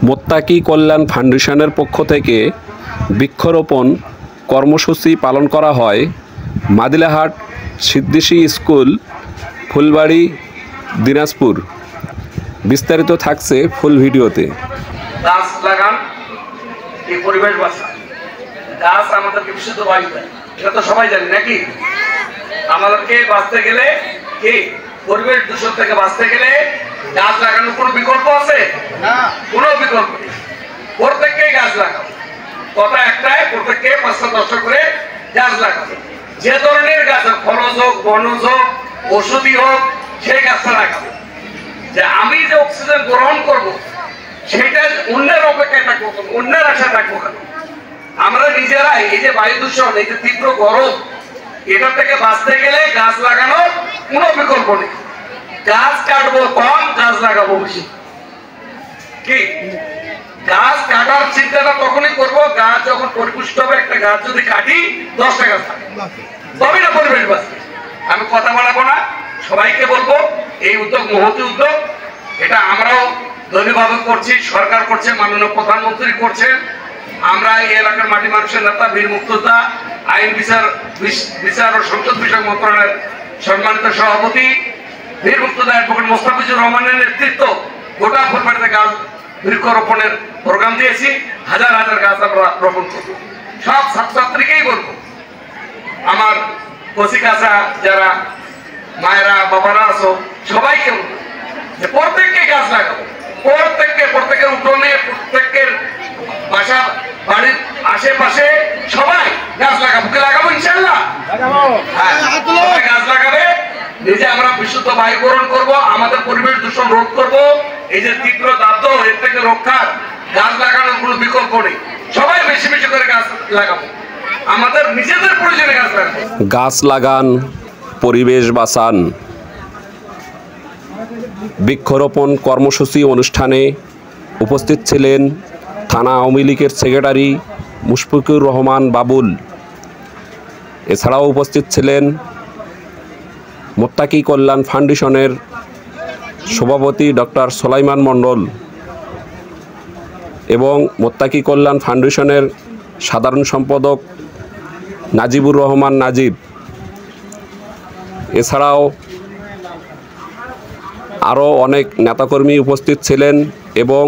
মোত্তাকি কল্যাণ ফাউন্ডেশনের পক্ষ থেকে বৃক্ষরোপণ কর্মসূচি পালন করা হয় মাদিলাহাট সিদ্দিসী স্কুল, ফুলবাড়ি, দিনাজপুর। বিস্তারিত থাকছে ফুল ভিডিওতে। গাছ লাগান, এই পরিবেশ বাঁচান। গাছ আমাদেরকে বিশুদ্ধ বায়ু দেয়, এটা তো সবাই জানি নাকি? আমাদেরকে বাঁচতে গেলে কি পরিবেশ দূষণ থেকে বাঁচতে গেলে গাছ লাগানোর কোনো বিকল্প আছে না? কোনো বিকল্প নেই। প্রত্যেককেই গাছ লাগাবো, কথা একটাই, প্রত্যেককে ৫-১০টা করে গাছ লাগাবো। যে ধরনের গাছ, ফলজ হোক, বনজ হোক, ওষুধি হোক, সেই গাছটা লাগাবো। যে আমি যে অক্সিজেন গ্রহণ করব সেটা অন্যের অপেক্ষায় থাকবো, অন্যের আশা থাকবো কেন? আমরা নিজেরাই এই যে বায়ু দূষণ, এই যে তীব্র গরম, এটা থেকে বাঁচতে গেলে গাছ লাগানোর কোনো বিকল্প নেই। গাছ কাটবো কম, গাছ লাগাবো বেশি। কি গাছ কাটার চিন্তাটা তখনই করবো গাছ যখন পরিপুষ্ট হবে। একটা গাছ যদি কাটি 10টা গাছ থাকে, তবে না পরিবেশ বাঁচবে। আমি কথা বাড়াবো না, সবাইকে বলবো এই উদ্যোগ মহতি উদ্যোগ। এটা আমরাও দলীয়ভাবে করছি, সরকার করছে, মাননীয় প্রধানমন্ত্রী করছেন। আমরা এই এলাকার মাটি মানুষের নেতা বীর মুক্তিযোদ্ধা, আইন বিচার ও সংসদ বিষয়ক মন্ত্রণালয়ের সম্মানিত সভাপতি বীর মুক্তিযোদ্ধা অ্যাডভোকেট মোস্তাফিজুর রহমানের নেতৃত্ব গোটা ফুলবাড়িতে গাছ বৃক্ষরোপণের প্রোগ্রাম দিয়েছি। হাজার হাজার গাছ আমরা রোপণ করব। সব ছাত্রছাত্রীকেই বলবো, আমার কচি কাঁচা যারা মায়েরা বাবারা আছো সবাইকে বলবো যে প্রত্যেককে গাছ লাগাবো। প্রত্যেকের উঠোনে, প্রত্যেকের বাসা বাড়ির আশেপাশে সবাই গাছ লাগাবো। কে লাগাবো? ইনশাআল্লাহ সবাই গাছ লাগাবে। নিজে আমরা বিশুদ্ধ বায়ু গ্রহণ করবো, আমাদের পরিবেশ দূষণ রোধ করবো। এই যে তীব্র দাবদাহ, এর থেকে রক্ষার গাছ লাগানোর কোনো বিকল্প নেই। সবাই বেশি বেশি করে গাছ লাগাবো, আমাদের নিজেদের প্রয়োজনে গাছ লাগাবো। গাছ লাগান, পরিবেশ বাঁচান। বৃক্ষরোপণ কর্মসূচি অনুষ্ঠানে উপস্থিত ছিলেন থানা আওয়ামী লীগের সেক্রেটারি মুশফিকুর রহমান বাবুল। এছাড়াও উপস্থিত ছিলেন মোত্তাকি কল্যাণ ফাউন্ডেশনের সভাপতি ডক্টর সোলাইমান মণ্ডল এবং মোত্তাকি কল্যাণ ফাউন্ডেশনের সাধারণ সম্পাদক নাজিবুর রহমান নাজিব। এছাড়াও আরও অনেক নেতাকর্মী উপস্থিত ছিলেন এবং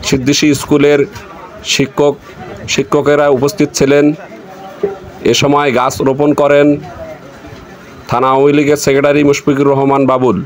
সিদ্দিসী স্কুলের শিক্ষকেরা উপস্থিত ছিলেন। এ সময় গাছ রোপণ করেন থানা আওয়ামী লীগের সেক্রেটারি মুশফিকুর রহমান বাবুল।